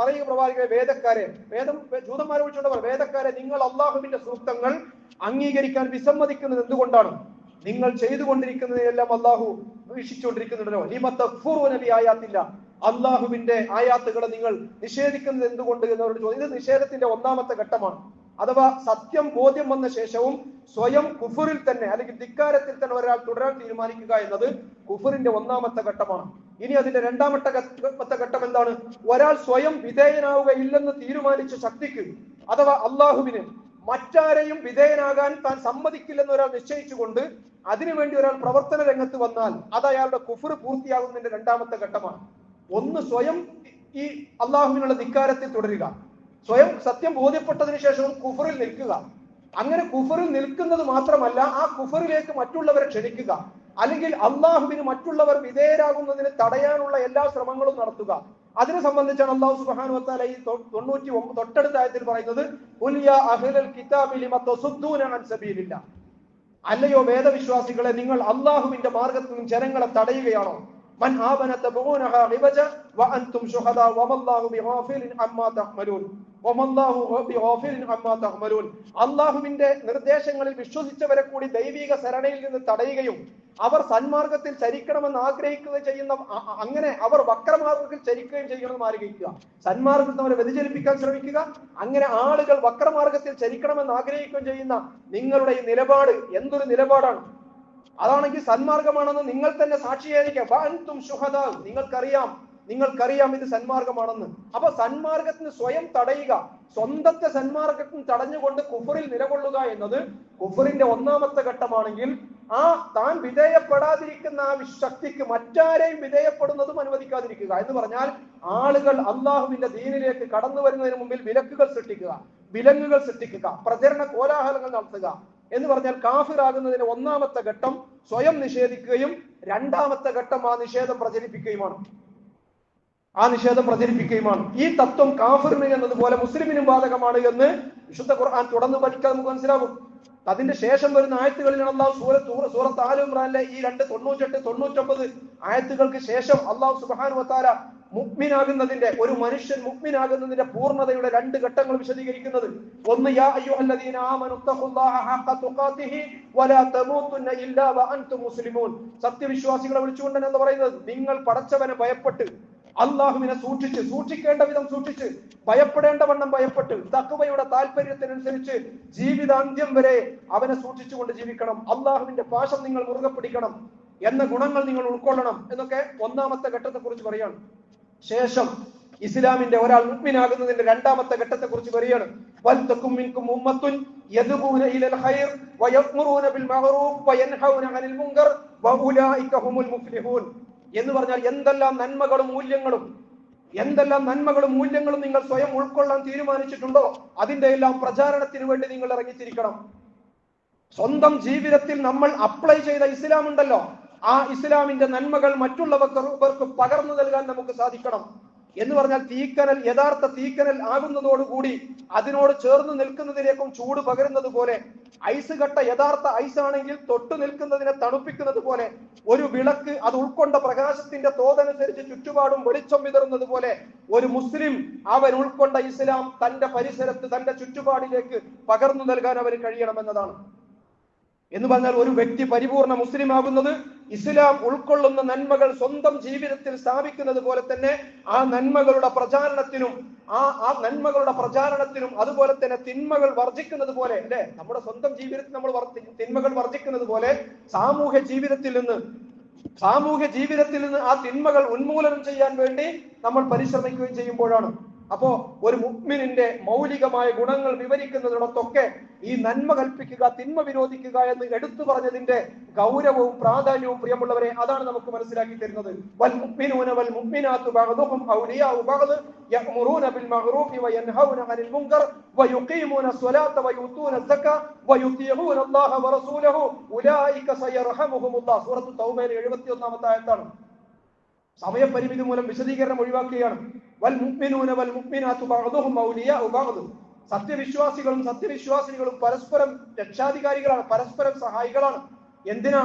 പ്രവാചകരെ, വേദക്കാരെ, ജൂതന്മാരെ വിളിച്ചുകൊണ്ട് വേദക്കാരെ, നിങ്ങൾ അല്ലാഹുവിന്റെ സൂക്തങ്ങൾ അംഗീകരിക്കാൻ വിസമ്മതിക്കുന്നത് എന്തുകൊണ്ടാണ്? നിങ്ങൾ ചെയ്തുകൊണ്ടിരിക്കുന്നതിനെല്ലാം അല്ലാഹു വീക്ഷിച്ചുകൊണ്ടിരിക്കുന്നുണ്ടല്ലോ. ലിമ തക്ഫുറൂന ബിആയാത്തില്ല, അള്ളാഹുവിന്റെ ആയാത്തുകളെ നിങ്ങൾ നിഷേധിക്കുന്നത് എന്തുകൊണ്ട് എന്നവരോട് ചോദിച്ചു. ഇത് നിഷേധത്തിന്റെ ഒന്നാമത്തെ ഘട്ടമാണ്. അഥവാ സത്യം ബോധ്യം വന്ന ശേഷവും സ്വയം കുഫറിൽ തന്നെ, അല്ലെങ്കിൽ ധിക്കാരത്തിൽ തന്നെ ഒരാൾ തുടരാൻ തീരുമാനിക്കുക എന്നത് കുഫറിന്റെ ഒന്നാമത്തെ ഘട്ടമാണ്. ഇനി അതിന്റെ രണ്ടാമത്തെ ഘട്ടം എന്താണ്? ഒരാൾ സ്വയം വിധേയനാവുകയില്ലെന്ന് തീരുമാനിച്ച ശക്തിക്ക്, അഥവാ അള്ളാഹുവിന് മറ്റാരെയും വിധേയനാകാൻ താൻ സമ്മതിക്കില്ലെന്ന് ഒരാൾ നിശ്ചയിച്ചുകൊണ്ട് അതിനുവേണ്ടി ഒരാൾ പ്രവർത്തന രംഗത്ത് വന്നാൽ അത് അയാളുടെ കുഫർ പൂർത്തിയാകുന്നതിന്റെ രണ്ടാമത്തെ ഘട്ടമാണ്. ഒന്ന്, സ്വയം ഈ അള്ളാഹുവിനുള്ള ധിക്കാരത്തിൽ തുടരുക, സ്വയം സത്യം ബോധ്യപ്പെട്ടതിന് ശേഷവും കുഫറിൽ നിൽക്കുക. അങ്ങനെ കുഫറിൽ നിൽക്കുന്നത് മാത്രമല്ല, ആ കുഫറിലേക്ക് മറ്റുള്ളവരെ ക്ഷണിക്കുക, അല്ലെങ്കിൽ അള്ളാഹുവിന് മറ്റുള്ളവർ വിധേയരാകുന്നതിന് തടയാനുള്ള എല്ലാ ശ്രമങ്ങളും നടത്തുക. അതിനെ സംബന്ധിച്ചാണ് അള്ളാഹു സുബ്ഹാനഹു വ തആല ഈ 99 തൊട്ടടുത്ത ആയത്തിൽ പറയുന്നത്, ഖുൽ യാ അഹ്ലൽ കിതാബി ലിമ തസുദ്ദൂന അൻ സബീലില്ലാഹ്. അല്ലയോ വേദവിശ്വാസികളെ, നിങ്ങൾ അള്ളാഹുവിന്റെ മാർഗത്തിൽ നിന്ന് ജനങ്ങളെ തടയുകയാണോ? മൻ ആമന തബൂനഹാ ഇവജ വ അൻതും ശുഹദാ വമല്ലാഹു ബിഗാഫിലിൻ അമ്മാ തഅമലൂൻ വമല്ലാഹു ബിഗാഫിലിൻ അമ്മാ തഅമലൂൻ. അള്ളാഹുവിന്റെ നിർദ്ദേശങ്ങളിൽ വിശ്വസിച്ചവരെ കൂടി ദൈവിക ശരണയിൽ നിന്ന് തടയുകയും അവർ സന്മാർഗത്തിൽ ചരിക്കണമെന്ന് ആഗ്രഹിക്കുകയും ചെയ്യുന്ന, അങ്ങനെ അവർ വക്രമാർഗത്തിൽ ചരിക്കുകയും ചെയ്യണമെന്ന് ആഗ്രഹിക്കുക. സന്മാർഗത്തിൽ അവരെ വ്യതിചലിപ്പിക്കാൻ ശ്രമിക്കുക. അങ്ങനെ ആളുകൾ വക്രമാർഗത്തിൽ ചരിക്കണമെന്ന് ആഗ്രഹിക്കുകയും ചെയ്യുന്ന നിങ്ങളുടെ ഈ നിലപാട് എന്തൊരു നിലപാടാണ്! അതാണെങ്കിൽ സന്മാർഗമാണെന്ന് നിങ്ങൾ തന്നെ സാക്ഷിയായിരിക്കാം. ശുഹദാ, നിങ്ങൾക്കറിയാം ഇത് സന്മാർഗമാണെന്ന്. അപ്പൊ സന്മാർഗത്തിന് സ്വയം തടയുക, സ്വന്തത്തെ സന്മാർഗത്തിന് തടഞ്ഞുകൊണ്ട് കുഫറിൽ നിലകൊള്ളുക എന്നത് കുഫറിന്റെ ഒന്നാമത്തെ ഘട്ടമാണെങ്കിൽ, ആ താൻ വിധേയപ്പെടാതിരിക്കുന്ന ആ ശക്തിക്ക് മറ്റാരെയും വിധേയപ്പെടുന്നതും അനുവദിക്കാതിരിക്കുക എന്ന് പറഞ്ഞാൽ, ആളുകൾ അള്ളാഹുവിന്റെ ദീനിലേക്ക് കടന്നു വരുന്നതിന് മുമ്പിൽ വിലങ്ങുകൾ സൃഷ്ടിക്കുക, പ്രചരണ കോലാഹലങ്ങൾ നടത്തുക എന്ന് പറഞ്ഞാൽ കാഫിറാകുന്നതിന് ഒന്നാമത്തെ ഘട്ടം സ്വയം നിഷേധിക്കുകയും രണ്ടാമത്തെ ഘട്ടം ആ നിഷേധം പ്രചരിപ്പിക്കുകയുമാണ്. ഈ തത്വം കാഫിറിന് എന്നതുപോലെ മുസ്ലിമിനും ബാധകമാണ് എന്ന് വിശുദ്ധ ഖുർആൻ തുടർന്ന് പഠിക്കാൻ നമുക്ക് മനസ്സിലാകും. അതിന്റെ ശേഷം വരുന്ന ആയത്തുകളിലാണ് അള്ളാഹു സൂറത്ത് ആല ഇംറാനിലെ ഈ 98, 99 ആയത്തുകൾക്ക് ശേഷം അള്ളാഹു സുബ്ഹാനഹു വ തആല മുഅ്മിനാകുന്നതിന്റെ, ഒരു മനുഷ്യൻ മുഅ്മിനാകുന്നതിന്റെ പൂർണ്ണതയുടെ 2 ഘട്ടങ്ങൾ വിശദീകരിക്കുന്നത്. ഒന്ന്, യാ അയ്യുഹല്ലദീന ആമനു തഖുല്ലാഹ ഹഖ തുഖാതിഹി വലാ തമൂതുന്ന ഇല്ലാ വഅൻതും മുസ്ലിമൂൻ. സത്യവിശ്വാസികളെ വിളിച്ചുകൊണ്ട് എന്ന് പറയുന്നത്, നിങ്ങൾ പടച്ചവനെ ഭയപ്പെട്ട്, അള്ളാഹുവിനെ സൂക്ഷിക്കേണ്ട വിധം സൂക്ഷിച്ച്, ഭയപ്പെടേണ്ട വണ്ണം ഭയപ്പെട്ട്, തഖ്വയുടെ താല്പര്യത്തിനനുസരിച്ച് ജീവിതാന്ത്യം വരെ അവനെ സൂക്ഷിച്ചുകൊണ്ട് ജീവിക്കണം, അള്ളാഹുവിന്റെ പാശം നിങ്ങൾ മുറുകെ പിടിക്കണം എന്ന ഗുണങ്ങൾ നിങ്ങൾ ഉൾക്കൊള്ളണം എന്നൊക്കെ ഒന്നാമത്തെ ഘട്ടത്തെ കുറിച്ച് പറയാണ്. ശേഷം ഇസ്ലാമിന്റെ ഒരാൾ മുഅ്മിനാകുന്നതിന്റെ രണ്ടാമത്തെ ഘട്ടത്തെ കുറിച്ച് പറയാണ്. വൽതകും മിൻകും ഉമ്മത്തുൻ യദ്ഊന ഇലൽ ഖൈർ വയഅ്മുറൂന ബിൽ മഅറൂഫ് വയൻഹൗന അനിൽ മുൻകർ വഉലൈക ഹുമുൽ മുഫ്ലിഹൂൻ എന്ന് പറഞ്ഞാൽ, എന്തെല്ലാം നന്മകളും മൂല്യങ്ങളും നിങ്ങൾ സ്വയം ഉൾക്കൊള്ളാൻ തീരുമാനിച്ചിട്ടുണ്ടോ അതിന്റെ എല്ലാം പ്രചാരണത്തിന് വേണ്ടി നിങ്ങൾ ഇറങ്ങിത്തിരിക്കണം. സ്വന്തം ജീവിതത്തിൽ നമ്മൾ അപ്ലൈ ചെയ്ത ഇസ്ലാം ഉണ്ടല്ലോ, ആ ഇസ്ലാമിന്റെ നന്മകൾ മറ്റുള്ളവർക്ക് പകർന്നു നൽകാൻ നമുക്ക് സാധിക്കണം എന്ന് പറഞ്ഞാൽ, യഥാർത്ഥ തീക്കനൽ ആകുന്നതോടുകൂടി അതിനോട് ചേർന്ന് നിൽക്കുന്നതിലേക്കും ചൂട് പകരുന്നത് പോലെ, ഐസ് കട്ട യഥാർത്ഥ ഐസ് ആണെങ്കിൽ തൊട്ടു നിൽക്കുന്നതിനെ തണുപ്പിക്കുന്നത് പോലെ, ഒരു വിളക്ക് അത് ഉൾക്കൊണ്ട പ്രകാശത്തിന്റെ തോതനുസരിച്ച് ചുറ്റുപാടും വെളിച്ചം വിതറുന്നത് പോലെ, ഒരു മുസ്ലിം അവൻ ഉൾക്കൊണ്ട ഇസ്ലാം തന്റെ പരിസരത്ത്, തന്റെ ചുറ്റുപാടിലേക്ക് പകർന്നു നൽകാൻ അവന് കഴിയണമെന്നതാണ്. എന്ന് പറഞ്ഞാൽ, ഒരു വ്യക്തി പരിപൂർണ മുസ്ലിം ആകുന്നത് ഇസ്ലാം ഉൾക്കൊള്ളുന്ന നന്മകൾ സ്വന്തം ജീവിതത്തിൽ സ്ഥാപിക്കുന്നത് പോലെ തന്നെ ആ നന്മകളുടെ പ്രചാരണത്തിനും അതുപോലെ തന്നെ തിന്മകൾ വർജിക്കുന്നത് പോലെ, അല്ലെ, നമ്മുടെ സ്വന്തം ജീവിതത്തിൽ നമ്മൾ തിന്മകൾ വർജിക്കുന്നത് പോലെ സാമൂഹ്യ ജീവിതത്തിൽ നിന്ന് ആ തിന്മകൾ ഉന്മൂലനം ചെയ്യാൻ വേണ്ടി നമ്മൾ പരിശ്രമിക്കുകയും ചെയ്യുമ്പോഴാണ്. അപ്പോ ഒരു മുഅ്മിനിന്റെ മൗലികമായ ഗുണങ്ങൾ വിവരിക്കുന്നതിനോടൊക്കെ ഈ നന്മ കൽപ്പിക്കുക, തിന്മ വിരോധിക്കുക എന്ന് എടുത്തു പറഞ്ഞതിന്റെ ഗൗരവവും പ്രാധാന്യവും പ്രിയമുള്ളവരെ അതാണ് നമുക്ക് മനസ്സിലാക്കി തരുന്നത്. വൽ മുഅ്മിനൂന വൽ മുഅ്മിനാത്തു ബഅദുഹും ഔലിയാഉ ബഅദ് യഅ്മുറൂന ബിൽ മഅറൂഫി വയൻഹൗന അനിൽ മുൻകർ വയുഖീമൂന സ്വലാത്ത വയുതൂന സക്കാ വയുതീഊന അല്ലാഹ വറസൂലഹു ഉലൈക സയർഹമുഹുമുല്ലാഹ്. സൂറത്തു തൗബയിലെ 71-ാമത്തെ ആയത്താണ്. സമയപരിമിതി മൂലം വിശദീകരണം ഒഴിവാക്കുകയാണ്. വൽ മുഅ്മിനൂന വൽ മുഅ്മിനാത്തു ബഅദുഹും ഔലിയാഉ ബഅദ്. സത്യവിശ്വാസികളും പരസ്പരം രക്ഷാധികാരികളാണ്, പരസ്പരം സഹായികളാണ്. എന്തിനാ?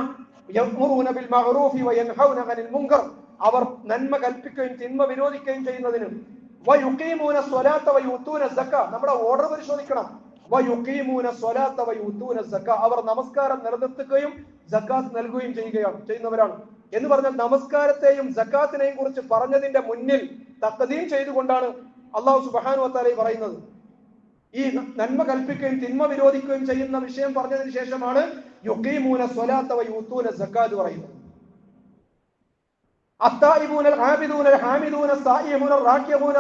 യഅ്മുറൂന ബിൽ മഅറൂഫി വയൻഹൗന അനിൽ മുൻകർ, അവർ നന്മ കൽപ്പിക്കുകയും തിന്മ വിരോധിക്കുകയും ചെയ്യുന്നതിന്. വയുഖീമൂന സ്വലാത്ത വയുതൂന സക്കാ, നമ്മുടെ ഓർഡർ പരിശോധിക്കണം. വയുഖീമൂന സ്വലാത്ത വയുതൂന സക്കാ, അവർ നമസ്കാരം നിലനിർത്തുകയും സക്കാത്ത് നൽകുകയും ചെയ്യുന്നവരാണ്. എന്ന് പറഞ്ഞാൽ നമസ്കാരത്തെയും സക്കാത്തിനെയും കുറിച്ച് പറഞ്ഞതിന്റെ മുന്നിൽ തഖ്ദീം ചെയ്തുകൊണ്ടാണ് അല്ലാഹു സുബ്ഹാനഹു വ തആല പറയുന്നത്. ഈ നന്മ കൽപ്പിക്കുകയും തിന്മ വിരോധിക്കുകയും ചെയ്യുന്ന വിഷയം പറഞ്ഞതിന് ശേഷമാണ് യുഖീമൂന സ്വലാത്ത വയുതൂന സക്കാത്ത് പറയുന്നത്. التائبون العابدون الحامدون السائحون الراكعون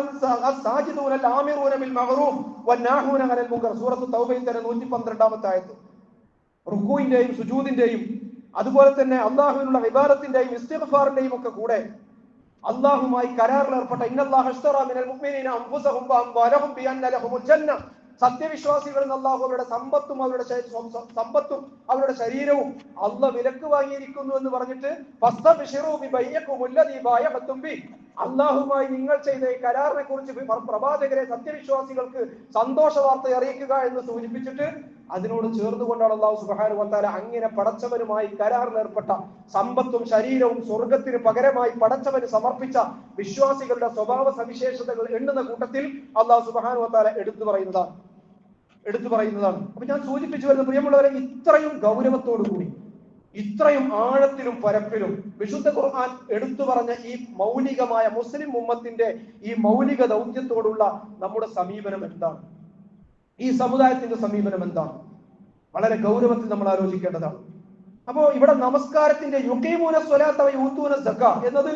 الساجدون الآمرون بالمعروف والناهون عن المنكر. സൂറത്ത് തൗബയിൽ തന്നെ 112-ാമത്തെ ആയത്ത്. റുക്കൂഇന്റെയും സുജൂദിന്റെയും അതുപോലെ തന്നെ അല്ലാഹുവിനുള്ള ഇബാദത്തിന്റെയും ഇസ്തിഗ്ഫാറിന്റെയും ഒക്കെ കൂടെ അള്ളാഹുമായി കരാറിൽ ഏർപ്പെട്ട ഇന്നല്ലാഹു അശ്തറ മിനൽ മുഅ്മിനീന അൻഫുസഹും വഅംവാലഹും ബിഅന്ന ലഹുമുൽ ജന്ന, സത്യവിശ്വാസികളിൽ നിന്ന് അള്ളാഹു അവരുടെ സമ്പത്തും അവരുടെ ശരീരവും അള്ളാഹ് വിലക്ക് വാങ്ങിയിരിക്കുന്നു എന്ന് പറഞ്ഞിട്ട് അള്ളാഹുമായി നിങ്ങൾ ചെയ്ത ഈ കരാറിനെ കുറിച്ച് പ്രവാചകരെ സത്യവിശ്വാസികൾക്ക് സന്തോഷ വാർത്ത അറിയിക്കുക എന്ന് സൂചിപ്പിച്ചിട്ട് അതിനോട് ചേർന്നുകൊണ്ടാണ് അള്ളാഹു സുബ്ഹാനഹു വ തആല അങ്ങനെ പടച്ചവനുമായി കരാറിൽ ഏർപ്പെട്ട സമ്പത്തും ശരീരവും സ്വർഗത്തിന് പകരമായി പടച്ചവന് സമർപ്പിച്ച വിശ്വാസികളുടെ സ്വഭാവ സവിശേഷതകൾ എണ്ണുന്ന കൂട്ടത്തിൽ അള്ളാഹു സുബ്ഹാനഹു വ തആല എടുത്തു പറയുന്നതാണ്. അപ്പൊ ഞാൻ സൂചിപ്പിച്ചു വരുന്ന പ്രിയമുള്ളവരെ, ഇത്രയും ഗൗരവത്തോടുകൂടി ഇത്രയും ആഴത്തിലും പരപ്പിലും വിശുദ്ധ ഖുർആൻ എടുത്തു പറഞ്ഞ ഈ മൗലികമായ മുസ്ലിം ഉമ്മത്തിന്റെ ഈ മൗലിക ദൗത്യത്തോടുള്ള നമ്മുടെ സമീപനം എന്താണ്, ഈ സമുദായത്തിന്റെ സമീപനം എന്താണ്, വളരെ ഗൗരവത്തിൽ നമ്മൾ ആലോചിക്കേണ്ടതാണ്. അപ്പോ ഇവിടെ നമസ്കാരത്തിന്റെ യുഖീമൂന സ്വലാത്ത വ യൂതൂന സക്കാത്ത് എന്നത്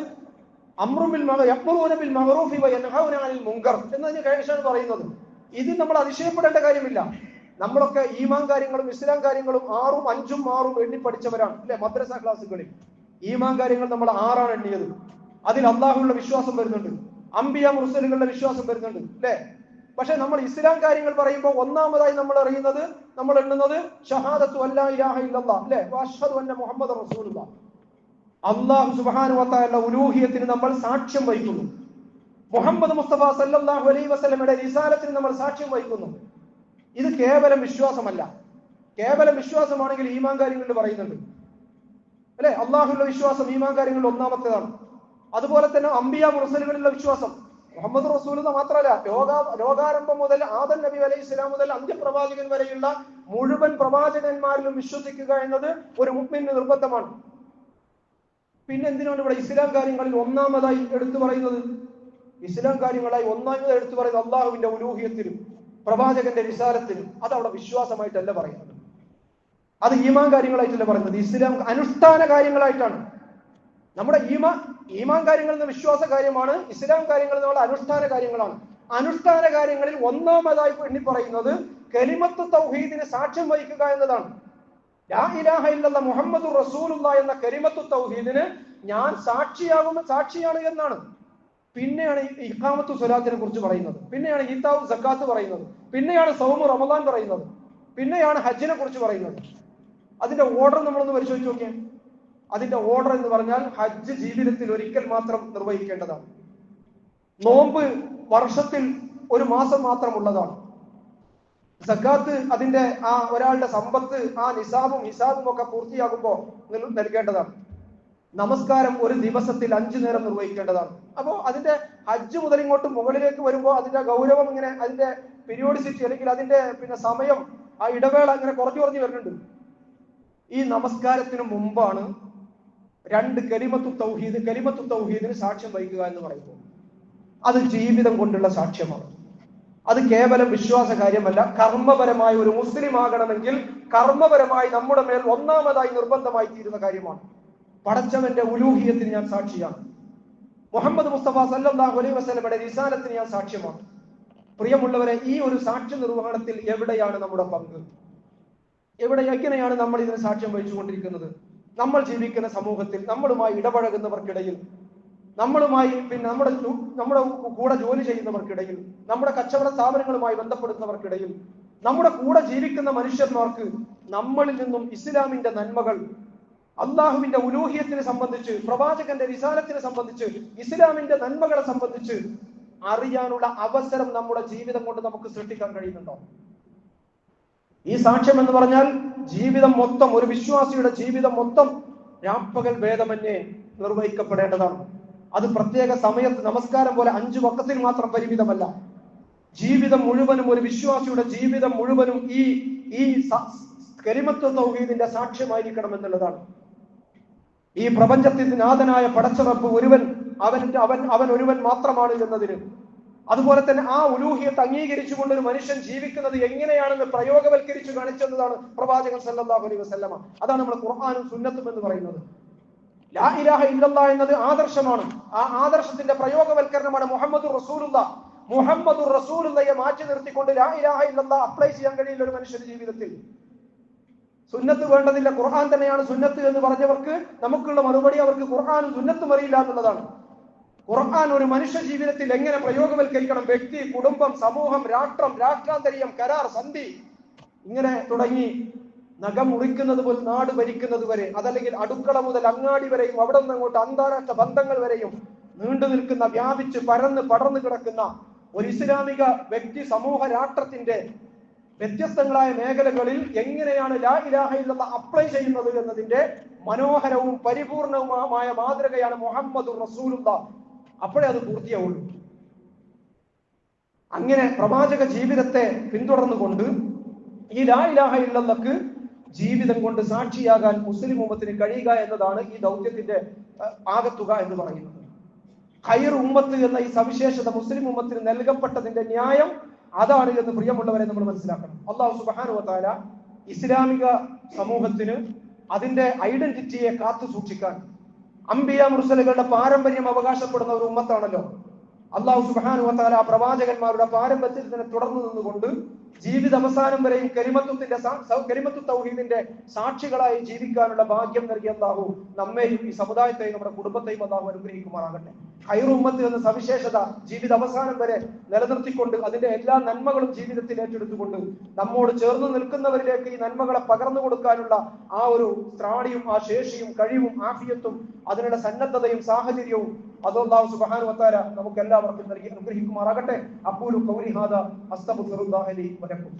യഅ്മുറൂന ബിൽ മഅറൂഫി വ യൻഹൗന അനിൽ മുൻകർ എന്നതിന് ശേഷമാണ് പറയുന്നത്. ഇത് നമ്മൾ അതിശയപ്പെടേണ്ട കാര്യമില്ല. നമ്മളൊക്കെ ഈമാൻ കാര്യങ്ങളും ഇസ്ലാം കാര്യങ്ങളും 6ഉം 5ഉം 6ഉം എണ്ണി പഠിച്ചവരാണ് അല്ലെ? മദ്രസ ക്ലാസ്സുകളിൽ ഈമാൻ കാര്യങ്ങൾ നമ്മൾ 6ആണ് എണ്ണിയത്. അതിൽ അള്ളാഹുവിന്റെ വിശ്വാസം വരുന്നുണ്ട്, അംബിയ മുർസലുകളുടെ വിശ്വാസം വരുന്നുണ്ട് അല്ലെ? പക്ഷെ നമ്മൾ ഇസ്ലാം കാര്യങ്ങൾ പറയുമ്പോൾ ഒന്നാമതായി നമ്മൾ എണ്ണുന്നത് ഷഹാദത്തു അല്ലാ ഇലാഹ ഇല്ലല്ലാഹ് അല്ലെ? വഅശ്ഹദു അന്ന മുഹമ്മദ റസൂലുള്ളാഹ്. അല്ലാഹു സുബ്ഹാനഹു വ തആല ഉലൂഹിയത്തിന് നമ്മൾ സാക്ഷ്യം വഹിക്കുന്നു. മുഹമ്മദ് മുസ്തഫ സല്ലല്ലാഹു അലൈഹി വസല്ലമയുടെ റിസാലത്തിന് നമ്മൾ സാക്ഷ്യം വഹിക്കുന്നു. ഇത് കേവലം വിശ്വാസമല്ല. കേവലം വിശ്വാസമാണെങ്കിൽ ഈമാൻ കാര്യങ്ങളിൽ പറയുന്നുണ്ട് അല്ലെ? അള്ളാഹുവിന്റെ വിശ്വാസം ഈമാൻ കാര്യങ്ങളിൽ ഒന്നാമത്തേതാണ്. അതുപോലെ തന്നെ അംബിയ മുർസലുകളിലുള്ള വിശ്വാസം, മുഹമ്മദ് റസൂലുള്ളാഹി മാത്രമല്ല, ലോകാരംഭം മുതൽ ആദം നബി അലൈഹി സ്വലാം മുതൽ അന്ത്യപ്രവാചകൻ വരെയുള്ള മുഴുവൻ പ്രവാചകന്മാരിലും വിശ്വസിക്കുക എന്നത് ഒരു മുഅ്മിന് നിർബന്ധമാണ്. പിന്നെ എന്തിനാണ് ഇവിടെ ഇസ്ലാം കാര്യങ്ങളിൽ ഒന്നാമതായി എടുത്തു പറയുന്നത്? ഇസ്ലാം കാര്യങ്ങളായി ഒന്നാമത് എടുത്തു പറയുന്നത് അള്ളാഹുവിന്റെ ഉലൂഹിയത്തിലും പ്രവാചകന്റെ റിസാലത്തിലും. അത് അവിടെ വിശ്വാസമായിട്ടല്ല പറയുന്നത്, അത് ഈമാൻ കാര്യങ്ങളായിട്ടല്ല പറയുന്നത്, ഇസ്ലാം അനുഷ്ഠാന കാര്യങ്ങളായിട്ടാണ്. നമ്മുടെ ഈമാൻ കാര്യങ്ങൾ എന്ന വിശ്വാസ കാര്യമാണ്, ഇസ്ലാം കാര്യങ്ങൾ എന്നുള്ള അനുഷ്ഠാന കാര്യങ്ങളാണ്. അനുഷ്ഠാന കാര്യങ്ങളിൽ ഒന്നാമതായി എണ്ണി പറയുന്നത് കലിമത്തു തൗഹീദിന് സാക്ഷ്യം വഹിക്കുക എന്നതാണ്. ലാ ഇലാഹ ഇല്ലല്ലാഹ് മുഹമ്മദുർ റസൂലുള്ളാഹി എന്ന കലിമത്തു തൗഹീദിന് ഞാൻ സാക്ഷിയാണ് എന്നാണ്. പിന്നെയാണ് ഇഖാമത്തു സ്വലാത്തിനെ കുറിച്ച് പറയുന്നത്, പിന്നെയാണ് ഈതാഉ സക്കാത്ത് പറയുന്നത്, പിന്നെയാണ് സൗമു റമദാൻ പറയുന്നത്, പിന്നെയാണ് ഹജ്ജിനെ കുറിച്ച് പറയുന്നത്. അതിന്റെ ഓർഡർ നമ്മളൊന്ന് പരിശോധിച്ച് നോക്കിയാൽ, അതിന്റെ ഓർഡർ എന്ന് പറഞ്ഞാൽ ഹജ്ജ് ജീവിതത്തിൽ ഒരിക്കൽ മാത്രം നിർവഹിക്കേണ്ടതാണ്. നോമ്പ് വർഷത്തിൽ ഒരു മാസം മാത്രമുള്ളതാണ്. സക്കാത്ത് അതിന്റെ ആ ഒരാളുടെ സമ്പത്ത് ആ നിസാബും ഹിസാബും ഒക്കെ പൂർത്തിയാകുമ്പോൾ നൽകേണ്ടതാണ്. നമസ്കാരം ഒരു ദിവസത്തിൽ 5 നേരം നിർവഹിക്കേണ്ടതാണ്. അപ്പോ അതിന്റെ ഹജ്ജ് മുതൽ ഇങ്ങോട്ട് മുകളിലേക്ക് വരുമ്പോൾ അതിന്റെ ഗൗരവം ഇങ്ങനെ, അതിന്റെ പീരിയോഡിസിറ്റി അല്ലെങ്കിൽ അതിന്റെ സമയം, ആ ഇടവേള ഇങ്ങനെ കുറഞ്ഞു വരുന്നുണ്ട്. ഈ നമസ്കാരത്തിന് മുമ്പാണ് 2 കലിമത്തു തൗഹീദിന് സാക്ഷ്യം വഹിക്കുക എന്ന് പറയുമ്പോൾ അത് ജീവിതം കൊണ്ടുള്ള സാക്ഷ്യമാണ്. അത് കേവലം വിശ്വാസ കാര്യമല്ല, കർമ്മപരമായ ഒരു മുസ്ലിം ആകണമെങ്കിൽ കർമ്മപരമായി നമ്മുടെ മേൽ ഒന്നാമതായി നിർബന്ധമായി തീരുന്ന കാര്യമാണ്. പടച്ചവന്റെ ഉലൂഹിയത്തിന് ഞാൻ സാക്ഷിയാണ്, മുഹമ്മദ് മുസ്തഫ സല്ലല്ലാഹു അലൈഹി വസല്ലമയുടെ റിസാലത്തിന് ഞാൻ സാക്ഷ്യമാണ്. പ്രിയമുള്ളവരെ, ഈ ഒരു സാക്ഷ്യ നിർവഹണത്തിൽ എവിടെയാണ് നമ്മുടെ പങ്ക്? എങ്ങനെയാണ് നമ്മൾ ഇതിന് സാക്ഷ്യം വഹിച്ചുകൊണ്ടിരിക്കുന്നത്? നമ്മൾ ജീവിക്കുന്ന സമൂഹത്തിൽ നമ്മളുമായി ഇടപഴകുന്നവർക്കിടയിൽ, നമ്മളുമായി നമ്മുടെ കൂടെ ജോലി ചെയ്യുന്നവർക്കിടയിൽ, നമ്മുടെ കച്ചവട സ്ഥാപനങ്ങളുമായി ബന്ധപ്പെടുന്നവർക്കിടയിൽ, നമ്മുടെ കൂടെ ജീവിക്കുന്ന മനുഷ്യന്മാർക്ക് നമ്മളിൽ നിന്നും ഇസ്ലാമിന്റെ നന്മകൾ, അള്ളാഹുവിന്റെ ഉലൂഹിയത്തിനെ സംബന്ധിച്ച്, പ്രവാചകന്റെ റിസാലത്തിനെ സംബന്ധിച്ച്, ഇസ്ലാമിന്റെ നന്മകളെ സംബന്ധിച്ച് അറിയാനുള്ള അവസരം നമ്മുടെ ജീവിതം കൊണ്ട് നമുക്ക് സൃഷ്ടിക്കാൻ കഴിയുന്നുണ്ടോ? ഈ സാക്ഷ്യം എന്ന് പറഞ്ഞാൽ ജീവിതം മൊത്തം, ഒരു വിശ്വാസിയുടെ ജീവിതം മൊത്തം രാപ്പകൽ ഭേദമന്യേ നിർവഹിക്കപ്പെടേണ്ടതാണ്. അത് പ്രത്യേക സമയത്ത് നമസ്കാരം പോലെ 5 വഖത്തിൽ മാത്രം പരിമിതമല്ല. ജീവിതം മുഴുവനും, ഒരു വിശ്വാസിയുടെ ജീവിതം മുഴുവനും ഈ കലിമത്തു തൗഹീദിന്റെ സാക്ഷ്യമായിരിക്കണം എന്നുള്ളതാണ്. ഈ പ്രപഞ്ചത്തിന് നാഥനായ പടച്ചറപ്പ് ഒരുവൻ, അവൻ ഒരുവൻ മാത്രമാണ് എന്നതിന്, അതുപോലെ തന്നെ ആ ഉലൂഹിയത്ത് അംഗീകരിച്ചുകൊണ്ട് ഒരു മനുഷ്യൻ ജീവിക്കുന്നത് എങ്ങനെയാണെന്ന് പ്രയോഗവൽക്കരിച്ചു കാണിച്ചതാണ് പ്രവാചകൻ സല്ലല്ലാഹു അലൈഹി വസല്ലമ. അതാണ് നമ്മൾ ഖുർആനും സുന്നത്തും എന്ന് പറയുന്നത്. ലാ ഇലാഹ ഇല്ലല്ലാഹ് എന്നത് ആദർശമാണ്. ആ ആദർശത്തിന്റെ പ്രയോഗവൽക്കരണമാണ് മുഹമ്മദുർ റസൂലുള്ളാഹിയെ മാറ്റി നിർത്തിക്കൊണ്ട് ലാ ഇലാഹ ഇല്ലല്ലാഹ് അപ്ലൈ ചെയ്യാൻ കഴിയില്ല ഒരു മനുഷ്യന്റെ ജീവിതത്തിൽ. സുന്നത്ത് വേണ്ടതില്ല, ഖുർആൻ തന്നെയാണ് സുന്നത്ത് എന്ന് പറഞ്ഞവർക്ക് നമുക്കുള്ള മറുപടി അവർക്ക് ഖുർആനും സുന്നത്തും അറിയില്ല എന്നുള്ളതാണ്. ഖുർആൻ ഒരു മനുഷ്യ ജീവിതത്തിൽ എങ്ങനെ പ്രയോഗവൽക്കരിക്കണം, വ്യക്തി, കുടുംബം, സമൂഹം, രാഷ്ട്രം, രാഷ്ട്രാന്തരീയം, കരാർ, സന്ധി, ഇങ്ങനെ തുടങ്ങി നഖം മുറിക്കുന്നത് മുതൽ നാട് ഭരിക്കുന്നത് വരെ, അതല്ലെങ്കിൽ അടുക്കള മുതൽ അങ്ങാടി വരെയും അവിടെ നിന്ന് അങ്ങോട്ട് അന്താരാഷ്ട്ര ബന്ധങ്ങൾ വരെയും നീണ്ടു നിൽക്കുന്ന, വ്യാപിച്ച് പരന്ന് പടർന്നു കിടക്കുന്ന ഒരു ഇസ്ലാമിക വ്യക്തി സമൂഹ രാഷ്ട്രത്തിന്റെ വ്യത്യസ്തങ്ങളായ മേഖലകളിൽ എങ്ങനെയാണ് ലാ ഇലാഹ ഇല്ലല്ലാഹ് അപ്ലൈ ചെയ്യുന്നത് എന്നതിന്റെ മനോഹരവും പരിപൂർണവുമായ മാതൃകയാണ് മുഹമ്മദുർ റസൂലുള്ളാഹ്. അപ്പോഴേ അത് പൂർത്തിയാവുള്ളൂ. അങ്ങനെ പ്രവാചക ജീവിതത്തെ പിന്തുടർന്നുകൊണ്ട് ഈ ലാ ഇലാഹ ഇല്ലല്ലാഹ്ക്ക് ജീവിതം കൊണ്ട് സാക്ഷിയാകാൻ മുസ്ലിം ഉമ്മത്തിന് കഴിയുക എന്നതാണ് ഈ ദൗത്യത്തിന്റെ ആകത്തുക എന്ന് പറയുന്നത്. ഖൈർ ഉമ്മത്ത് എന്ന ഈ സവിശേഷത മുസ്ലിം ഉമ്മത്തിന് നൽകപ്പെട്ടതിന്റെ ന്യായം അതാണ് എന്ന് പ്രിയമുള്ളവരെ നമ്മൾ മനസ്സിലാക്കണം. അല്ലാഹു സുബ്ഹാനഹു വ തആല ഇസ്ലാമിക സമൂഹത്തിന് അതിന്റെ ഐഡന്റിറ്റിയെ കാത്തു സൂക്ഷിക്കാൻ അംബിയ മുർസലുകളുടെ പാരമ്പര്യം അവകാശപ്പെടുന്ന ഒരു ഉമ്മത്താണല്ലോ. അല്ലാഹു സുബ്ഹാനഹു വ തആല പ്രവാചകന്മാരുടെ പാരമ്പര്യത്തിനെ തുടർന്നു നിന്നുകൊണ്ട് ജീവിത അവസാനം വരെയും കലിമത്തു തൗഹീദിന്റെ സാക്ഷികളായി ജീവിക്കാനുള്ള ഭാഗ്യം നൽകിയ അല്ലാഹു നമ്മെയും ഈ സമുദായത്തെയും നമ്മുടെ കുടുംബത്തെയും അല്ലാഹു അനുഗ്രഹിക്കുമാറാകട്ടെ. ഖൈർ ഉമ്മത്ത് എന്ന സവിശേഷത ജീവിത അവസാനം വരെ നിലനിർത്തിക്കൊണ്ട് അതിന്റെ എല്ലാ നന്മകളും ജീവിതത്തിൽ ഏറ്റെടുത്തുകൊണ്ട് നമ്മോട് ചേർന്ന് നിൽക്കുന്നവരിലേക്ക് ഈ നന്മകളെ പകർന്നു കൊടുക്കാനുള്ള ആ ഒരു ത്രാണിയും ആ ശേഷിയും കഴിവും ആഫിയത്തും അതിനുള്ള സന്നദ്ധതയും സാഹചര്യവും അത് അല്ലാഹു സുബ്ഹാനഹു വ തആല നമുക്ക് എല്ലാവർക്കും നൽകി അനുഗ്രഹിക്കുമാറാകട്ടെ. അഖൂലു ഖൗലി ഹാദാ അസ്തഗ്ഫിറുല്ലാഹ ലി വ ലക്കും.